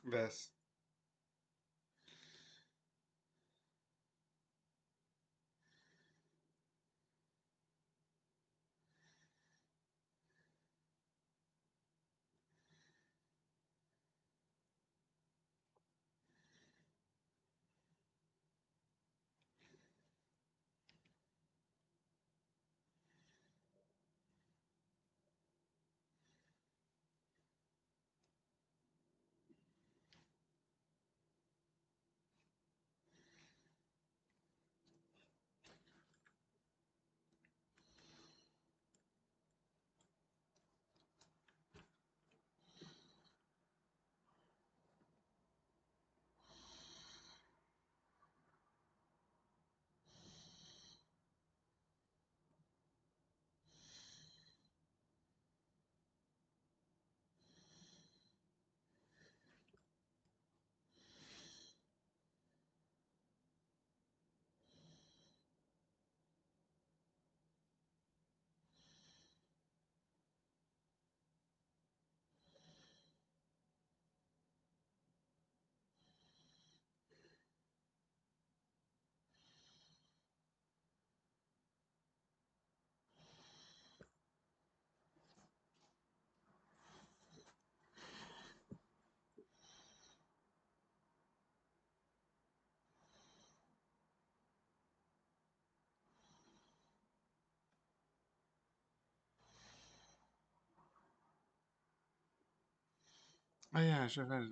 ¿Ves? Ah ja, ich weiß.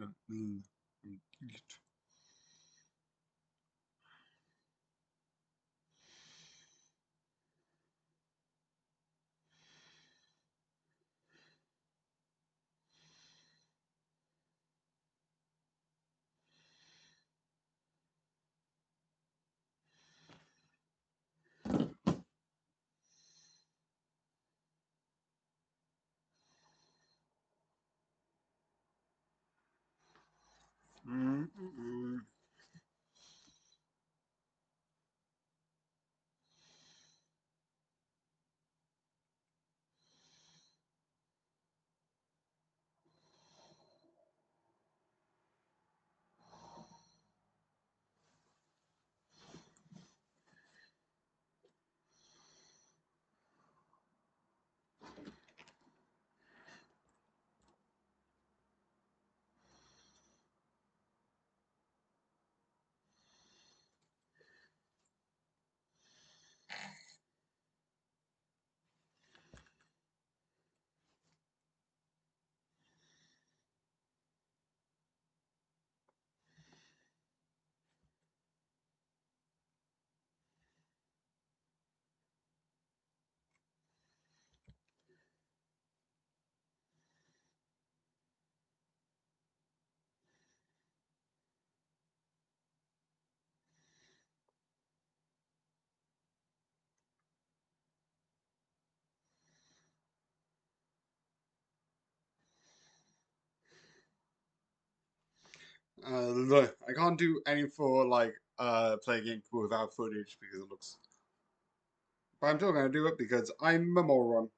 Look, I can't do any for like play a game without footage because it looks. But I'm still gonna do it because I'm a moron.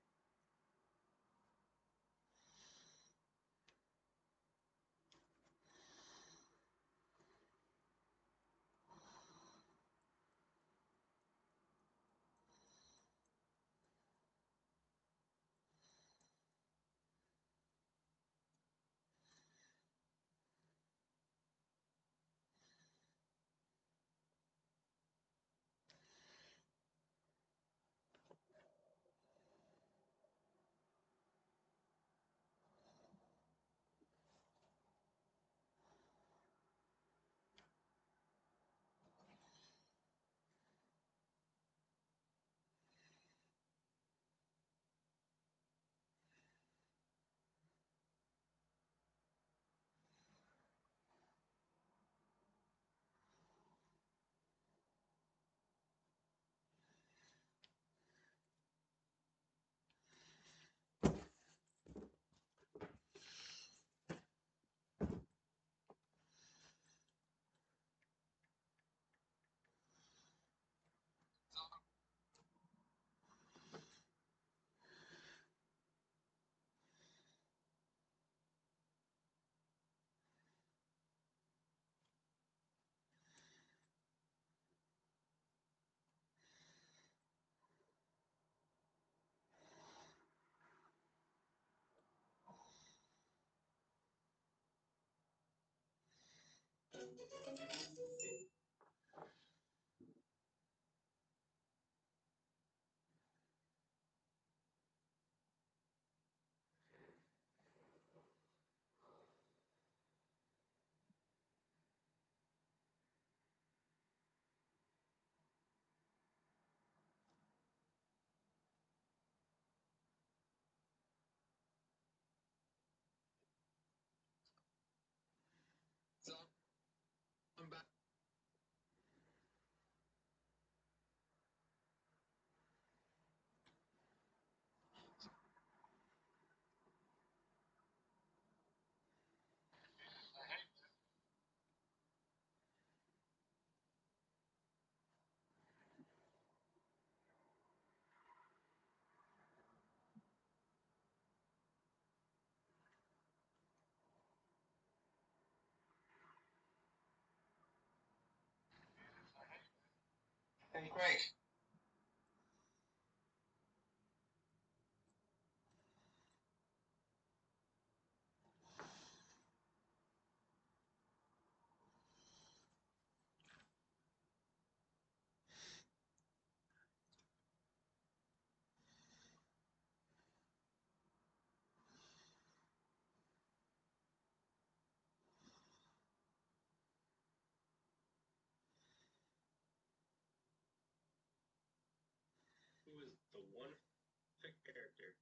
So I'm back. Hey, Craig. Who is the one character?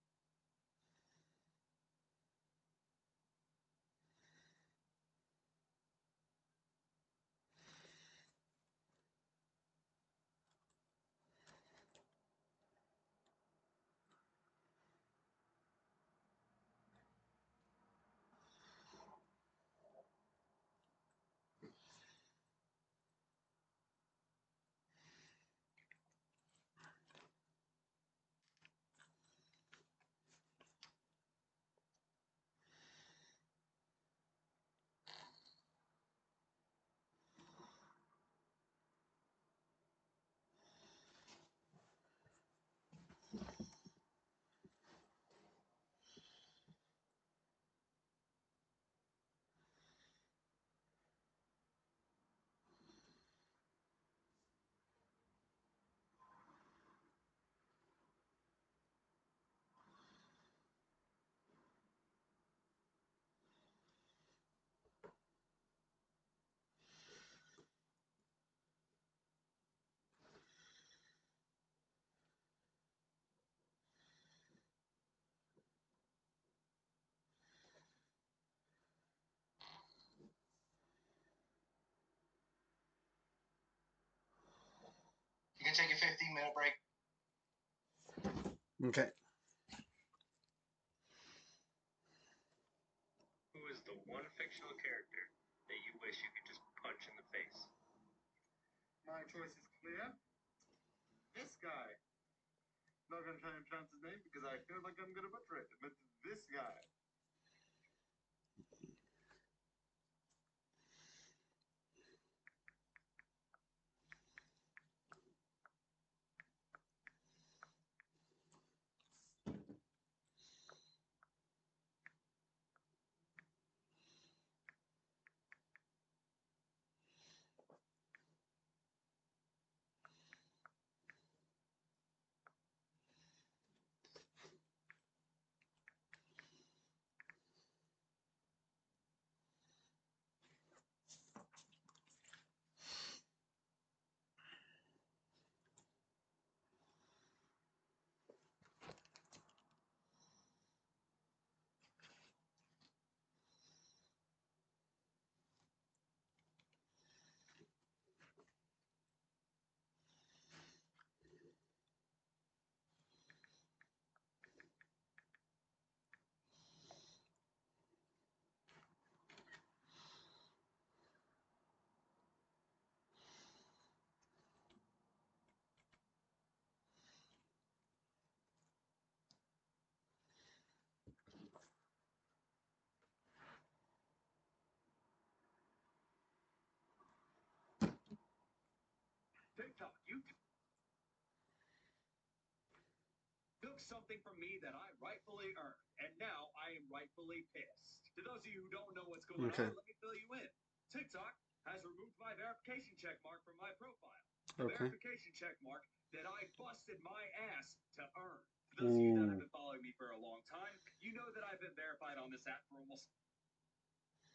You can take a 15-minute break. Okay. Who is the one fictional character that you wish you could just punch in the face? My choice is clear. This guy. Not gonna try and pronounce his name because I feel like I'm gonna butcher it, but this guy. TikTok, you took something from me that I rightfully earned, and now I am rightfully pissed. To those of you who don't know what's going Okay. on, let me fill you in. TikTok has removed my verification check mark from my profile. The Okay. verification check mark that I busted my ass to earn. For those of you that have been following me for a long time, you know that I've been verified on this app for almost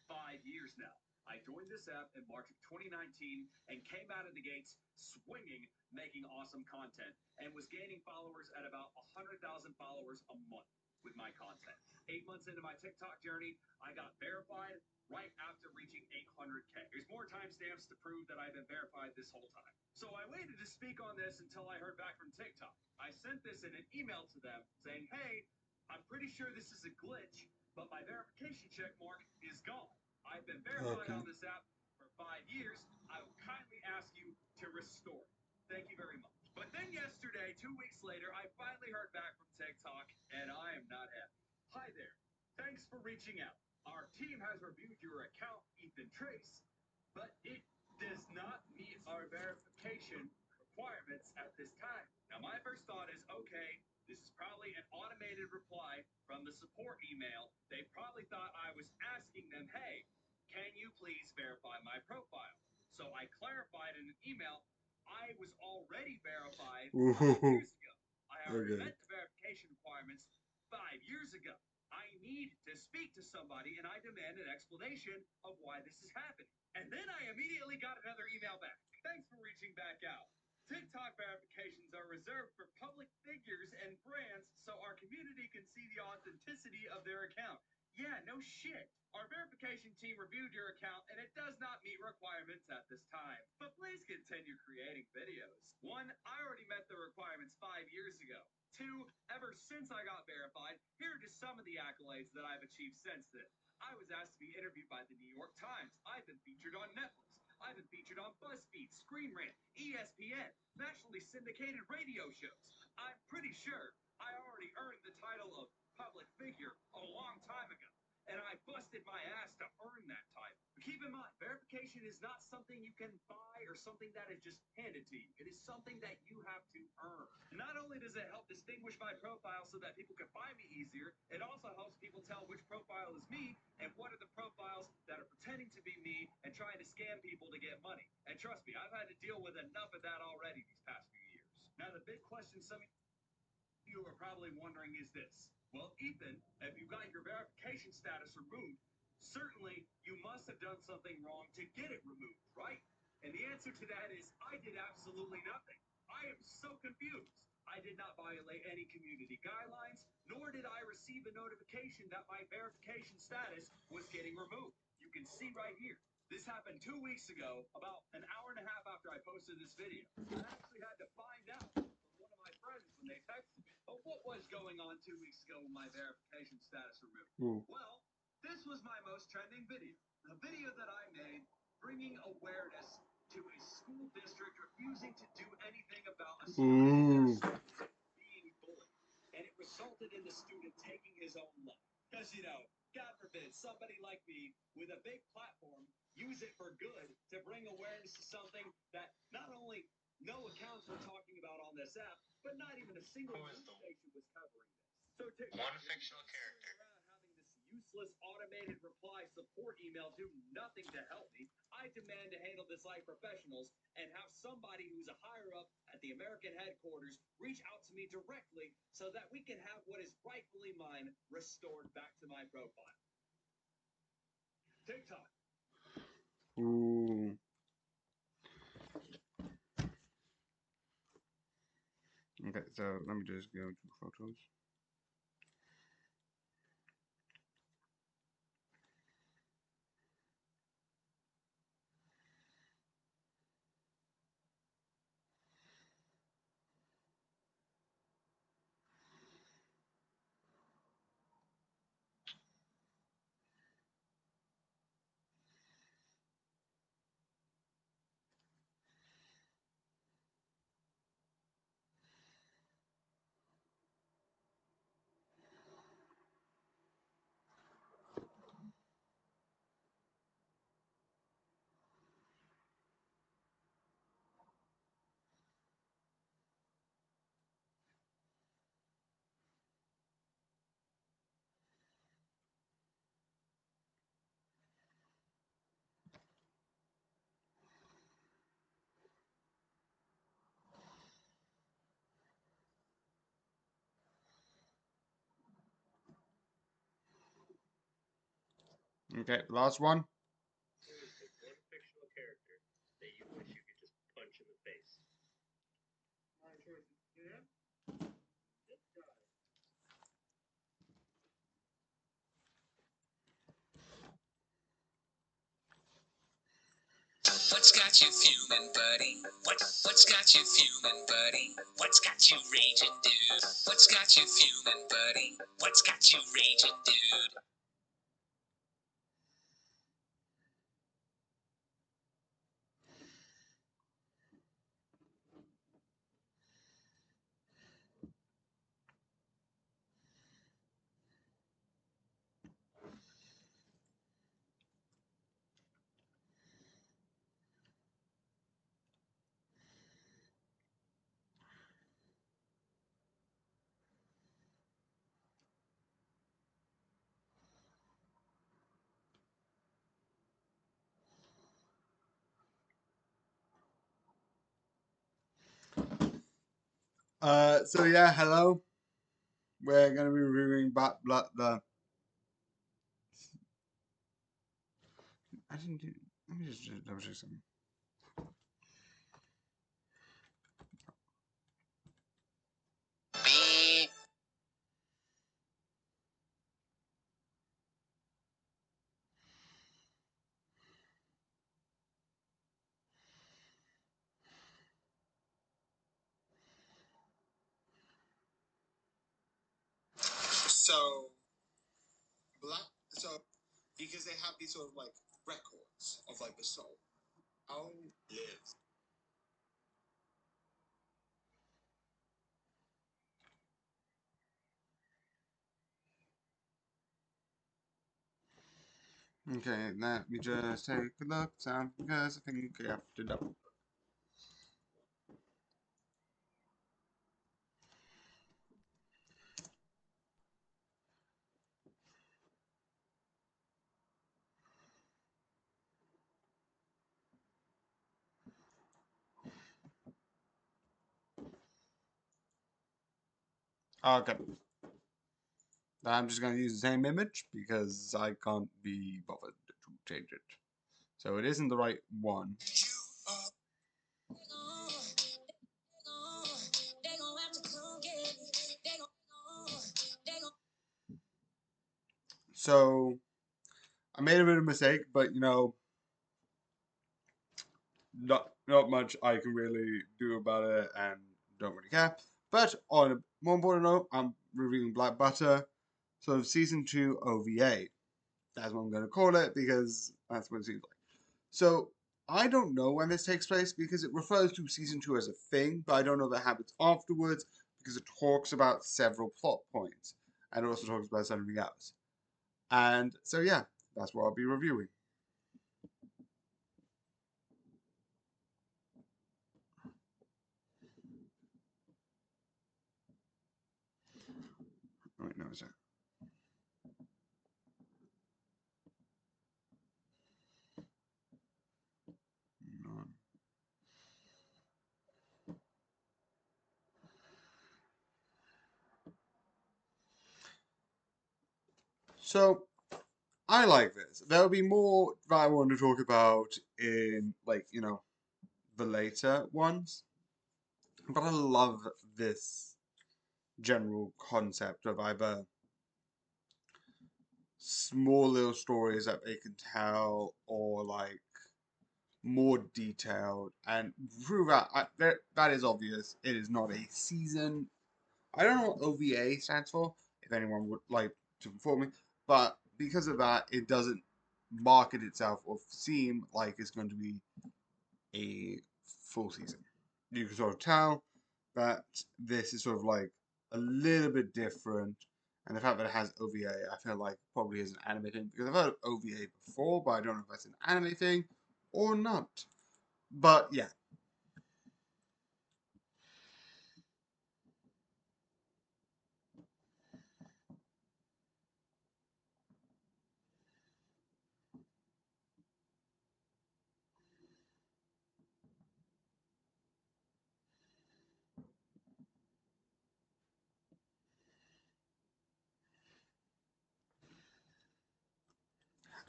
5 years now. I joined this app in March of 2019 and came out of the gates swinging, making awesome content, and was gaining followers at about 100,000 followers a month with my content. 8 months into my TikTok journey, I got verified right after reaching 800K. There's more timestamps to prove that I've been verified this whole time. So I waited to speak on this until I heard back from TikTok. I sent this in an email to them saying, hey, I'm pretty sure this is a glitch, but my verification check mark is gone. I've been verified on this app for 5 years. I will kindly ask you to restore it. Thank you very much. But then yesterday, 2 weeks later, I finally heard back from TikTok, and I am not happy. Hi there. Thanks for reaching out. Our team has reviewed your account, Ethan Trace, but it does not meet our verification requirements at this time. Now, my first thought is, okay, this is probably an automated reply from the support email. They probably thought I was asking them, hey, can you please verify my profile? So I clarified in an email, I was already verified 5 years ago. I already met the verification requirements 5 years ago. I need to speak to somebody, and I demand an explanation of why this is happening. And then I immediately got another email back. Thanks for reaching back out. TikTok verifications are reserved for public figures and brands so our community can see the authenticity of their account. Yeah, no shit. Our verification team reviewed your account and it does not meet requirements at this time. But please continue creating videos. 1, I already met the requirements 5 years ago. 2, ever since I got verified, here are just some of the accolades that I've achieved since then. I was asked to be interviewed by the New York Times. I've been featured on Netflix. I've been featured on BuzzFeed, Screen Rant, ESPN, nationally syndicated radio shows. I'm pretty sure I already earned the title of public figure a long time ago, and I busted my ass to earn that title. But keep in mind, verification is not something you can buy or something that is just handed to you. It is something that you have to earn. And not only does it help distinguish my profile so that people can find me easier, it also helps people tell which profile is me and what are the profiles that are pretending to be me and trying to scam people to get money. And trust me, I've had to deal with enough of that already these past few years. Now, the big question some of you are probably wondering is this. Well, Ethan, if you got your verification status removed, certainly you must have done something wrong to get it removed, right? And the answer to that is I did absolutely nothing. I am so confused. I did not violate any community guidelines, nor did I receive a notification that my verification status was getting removed. You can see right here. This happened 2 weeks ago, about an hour and a half after I posted this video. I actually had to find out from one of my friends when they texted me. But what was going on 2 weeks ago with my verification status removed? Well, this was my most trending video. A video that I made bringing awareness to a school district refusing to do anything about a student being bullied. And it resulted in the student taking his own life. Because, you know, God forbid, somebody like me with a big platform use it for good to bring awareness to something that not only no accounts were talking about on this app, but not even a single news station was covering this. So One fictional character. having this useless automated reply support email do nothing to help me, I demand to handle this like professionals and have somebody who's a higher up at the American headquarters reach out to me directly so that we can have what is rightfully mine restored back to my profile. TikTok. Ooh. Okay, so let me just go to photos. Okay, last one. Who is the one fictional character that you wish you could just punch in the face? My choice is clear. This guy. What's got you fuming, buddy? What's got you fuming, buddy? What's got you raging, dude? What's got you fuming, buddy? What's got you raging, dude? So yeah, hello. We're gonna be reviewing Bat Blood. I didn't do. Let me just double check something. Beep. So, because they have these sort of like records of like the soul. How live? Okay, let me just take a look. Sound because I think I have to double. Okay. I'm just gonna use the same image because I can't be bothered to change it. So it isn't the right one. So I made a bit of a mistake, but you know, not much I can really do about it, and don't really care. But on a more important note, I'm reviewing Black Butter, sort of season 2 OVA. That's what I'm going to call it because that's what it seems like. So I don't know when this takes place because it refers to season 2 as a thing, but I don't know if it happens afterwards because it talks about several plot points and it also talks about something else. And so yeah, that's what I'll be reviewing. Wait, no, is that? None. So I like this. There'll be more that I want to talk about in, like, you know, the later ones. But I love this general concept of either small little stories that they can tell or, like, more detailed. And through that, that is obvious. It is not a season. I don't know what OVA stands for, if anyone would like to inform me. But because of that, it doesn't market itself or seem like it's going to be a full season. You can sort of tell that this is sort of like a little bit different. And the fact that it has OVA, I feel like probably is an anime thing. Because I've heard of OVA before, but I don't know if that's an anime thing or not. But yeah.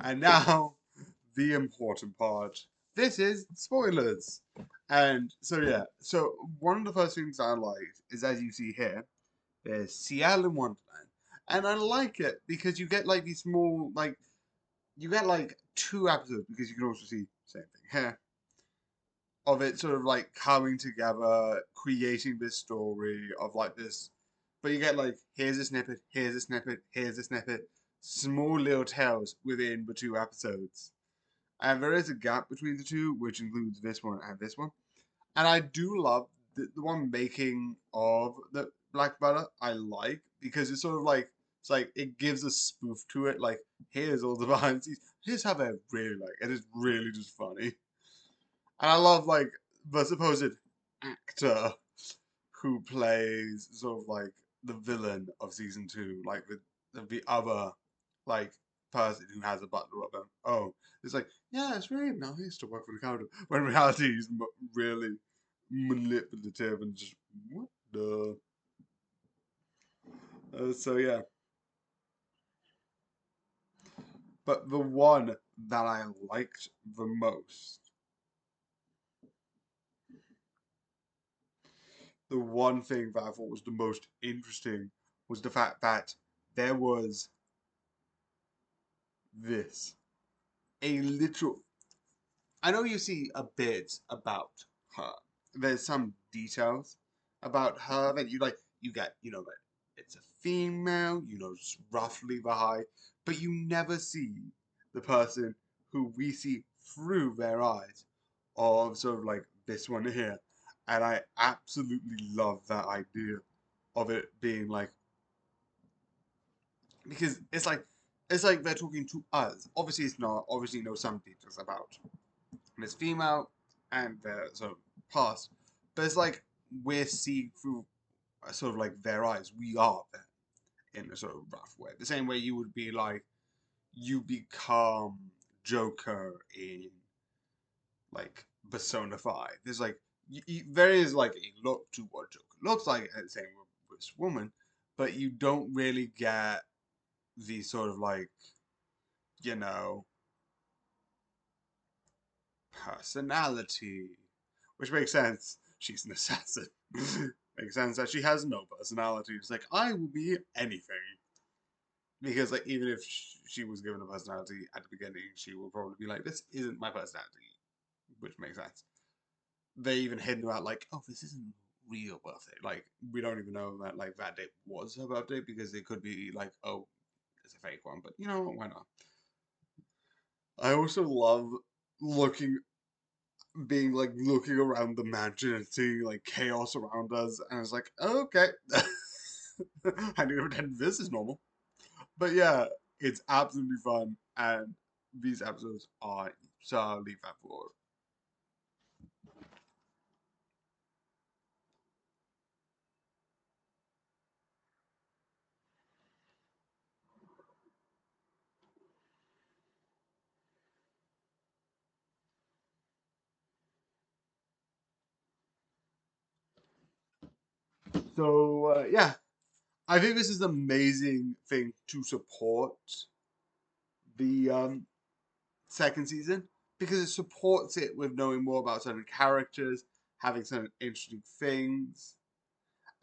And now, the important part. This is spoilers. And so, yeah. So, one of the first things I liked is, as you see here, there's Seattle in Wonderland. And I like it because you get like these small, like, you get like 2 episodes because you can also see, same thing here, of it sort of like coming together, creating this story of like this. But you get like, here's a snippet, here's a snippet, here's a snippet, small little tales within the 2 episodes. And there is a gap between the two, which includes this one and this one. And I do love the one making of the Black Butter. I like because it's sort of like it's like it gives a spoof to it. Like here's all the behind the scenes. Here's how they really like it. It's really just funny. And I love like the supposed actor who plays sort of like the villain of season 2, like the other like person who has a butler of them. Oh, it's like, yeah, it's really nice to work for the counter. When in reality, he's really manipulative and just what the. So yeah, but the one that I liked the most, the one thing that I thought was the most interesting was the fact that there was this a literal. I know you see a bit about her. There's some details about her that you like. You get, that it's a female. Just roughly the height, but you never see the person who we see through their eyes, of sort of like this one here, and I absolutely love that idea of it being like because it's like they're talking to us. Obviously, it's not. Obviously, you know some details about Miss Female and their sort of past, but it's like we're seeing through sort of like their eyes. We are them in a sort of rough way. The same way you would be like you become Joker in like Persona 5. There's like there is like a look to what Joker looks like, and same with this woman, but you don't really get the sort of like you know personality, which makes sense. She's an assassin. Makes sense that she has no personality. It's like I will be anything because like even if she was given a personality at the beginning, she will probably be like, "This isn't my personality," which makes sense. They even hint about like, "Oh, this isn't real birthday." Like we don't even know that like that date was her birthday because it could be like, "Oh, it's a fake one," but why not? I also love looking being like looking around the mansion and seeing like chaos around us, and it's like, okay, I need to pretend this is normal. But yeah, it's absolutely fun, and these episodes are so leave that for. So yeah, I think this is an amazing thing to support the second season because it supports it with knowing more about certain characters, having certain interesting things,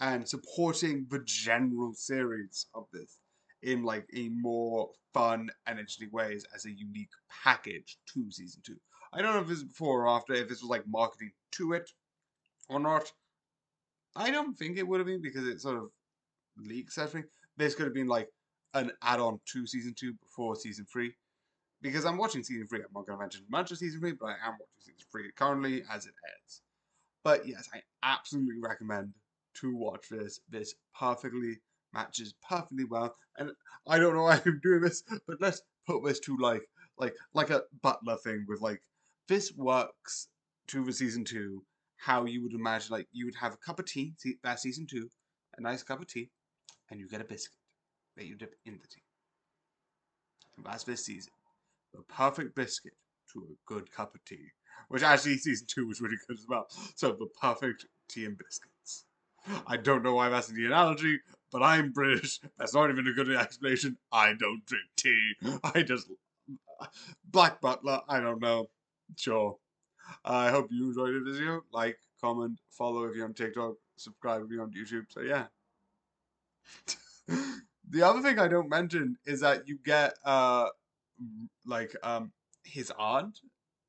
and supporting the general series of this in like a more fun and interesting ways as a unique package to season 2. I don't know if this is before or after, if this was like marketing to it or not. I don't think it would have been because it sort of leaks everything. This could have been like an add-on to season 2 before season 3. Because I'm watching season 3. I'm not going to mention much of season 3, but I am watching season 3 currently as it ends. But yes, I absolutely recommend to watch this. This perfectly matches perfectly well. And I don't know why I'm doing this, but let's put this to like a butler thing with like this works to the season 2 how you would imagine like you would have a cup of tea, that's season 2, a nice cup of tea, and you get a biscuit that you dip in the tea. And that's this season. The perfect biscuit to a good cup of tea. Which actually season 2 was really good as well. So the perfect tea and biscuits. I don't know why that's the analogy, but I'm British. That's not even a good explanation. I don't drink tea. Black Butler, I don't know. Sure. I hope you enjoyed the video. Like, comment, follow if you're on TikTok, subscribe if you're on YouTube. So yeah. The other thing I don't mention is that you get like his aunt.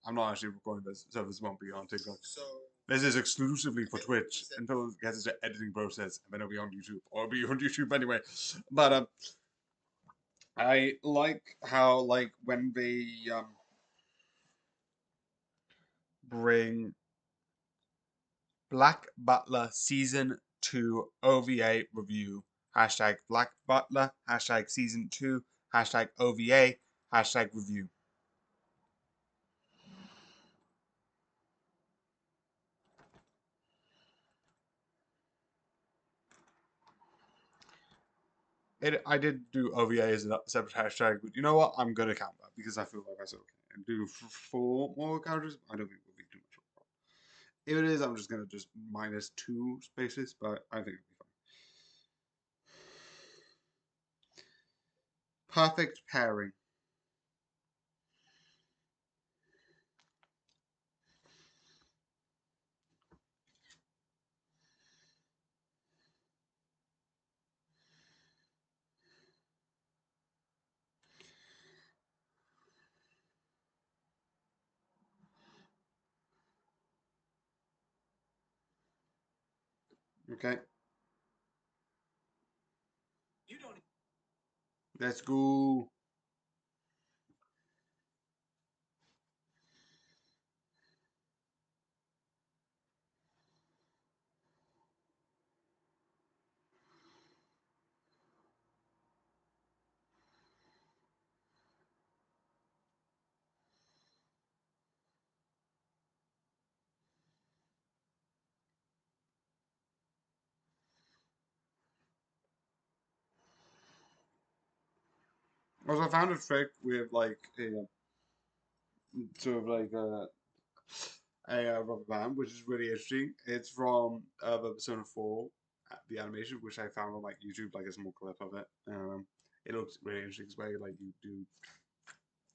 I'm not actually recording this, so this won't be on TikTok. So This is exclusively for Twitch until it gets into editing process, and then it'll be on YouTube, or it'll be on YouTube anyway. But I like how like when they bring Black Butler Season 2 OVA review. Hashtag Black Butler. Hashtag Season 2. Hashtag OVA. Hashtag review. I did do OVA as a separate hashtag, but you know what? I'm going to count that because I feel like that's okay. And do 4 more characters? I don't think it will be too much of a problem. If it is, I'm just going to just minus 2 spaces, but I think it'll be fine. Perfect pairing. Okay. Let's go. Also, I found a trick with like a sort of like a rubber band, which is really interesting. It's from the Persona 4, the animation, which I found on like YouTube, like a small clip of it. It looks really interesting. It's where like you do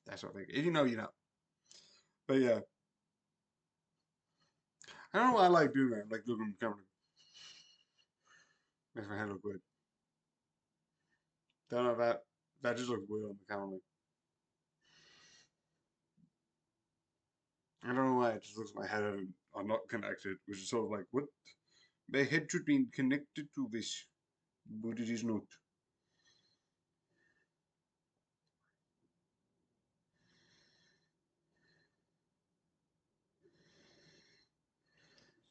that sort of thing. If you know, you know. But yeah, I don't know why I like doing that. Like looking at the camera, makes my head look weird. Don't know that just looks weird on the camera. I don't know why it just looks like my head are not connected, which is sort of like what my head should be connected to this, but it is not.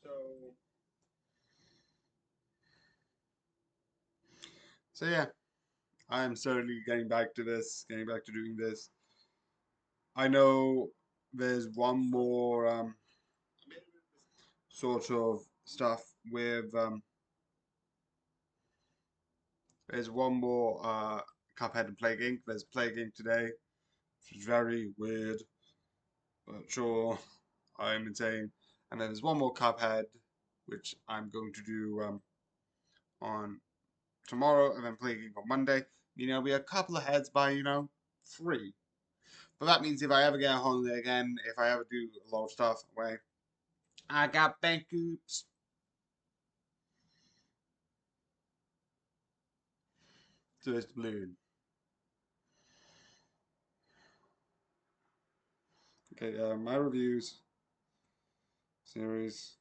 so So yeah, I am certainly getting back to this, getting back to doing this. I know there's one more sort of stuff with there's one more Cuphead and Plague Inc. There's Plague Inc. today, which is very weird, but sure, I'm insane. And then there's one more Cuphead, which I'm going to do on tomorrow, and then Plague Inc. on Monday. You know, we have a couple of heads by 3. But that means if I ever get a holiday again, if I ever do a lot of stuff away, I got bank oops. So it's balloon. Okay, my reviews, series,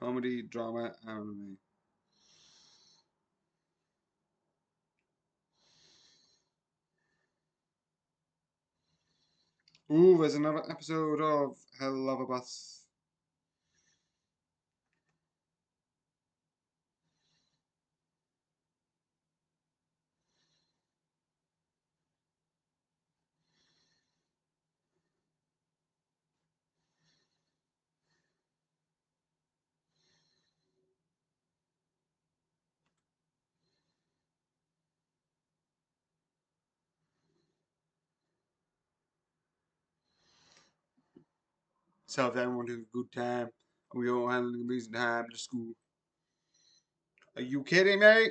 comedy, drama, anime. Ooh, there's another episode of Hell Love a Bus. So if everyone has a good time, we all having an amazing time at school. Are you kidding me?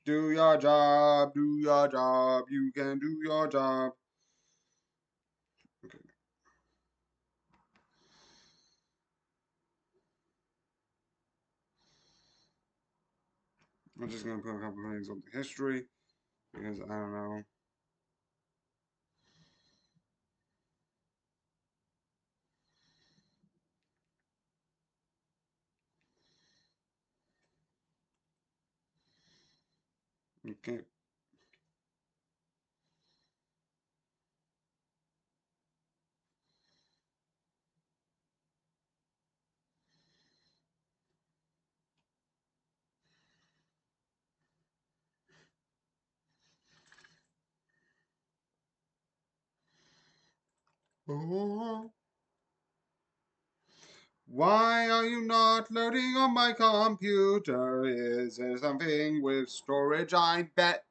Do your job, do your job, you can do your job. Okay. I'm just gonna put a couple of things on the history because I don't know. Okay. Oh. Why are you not loading on my computer? Is there something with storage? I bet.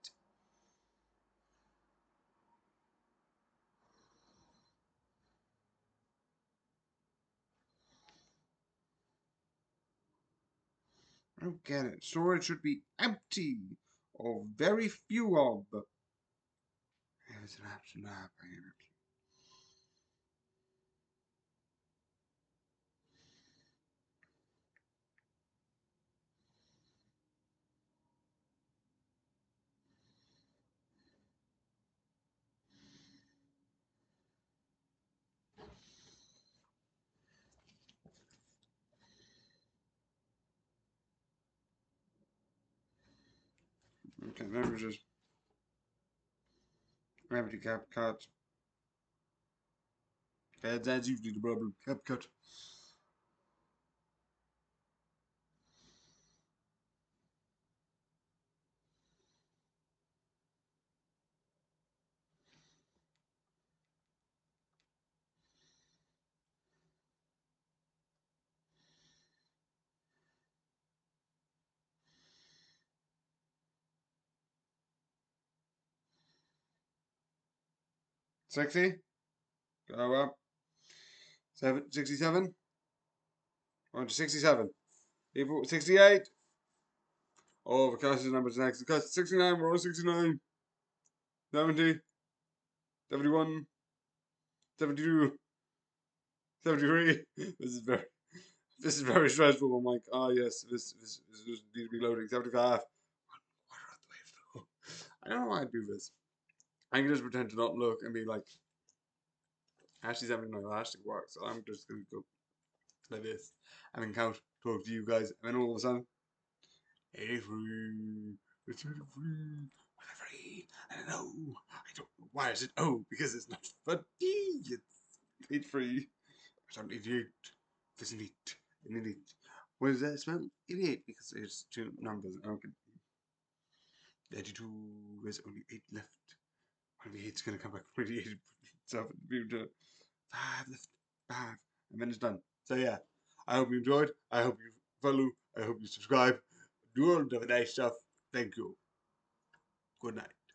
I don't get it. Storage should be empty or very few of. There's an option app. Okay, let me just empty CapCut. That's usually the problem. CapCut. Sexy. Go up. 67. On to 67. People 68. Oh, the cast numbers next. The cast 69. We're on 69. 70. 71. 72. 73. This is very stressful. I'm like, ah, yes, this needs to be loading. 75. I don't know why I do this. I can just pretend to not look and be like, actually 79 elastic works. So I'm just going to go like this and then count, talk to you guys, and then all of a sudden, 83. It's 83. Whatever. I don't know. I don't know. Why is it? Oh, because it's not funny. It's 83. It's 88. There's an 8. An 8. What does that spell? 88 because there's 2 numbers. Okay. 82. There's only 8 left. One of the 8's gonna come back 28 itself in the future. 5 left. 5. And then it's done. So yeah. I hope you enjoyed. I hope you follow. I hope you subscribe. Do all the nice stuff. Thank you. Good night.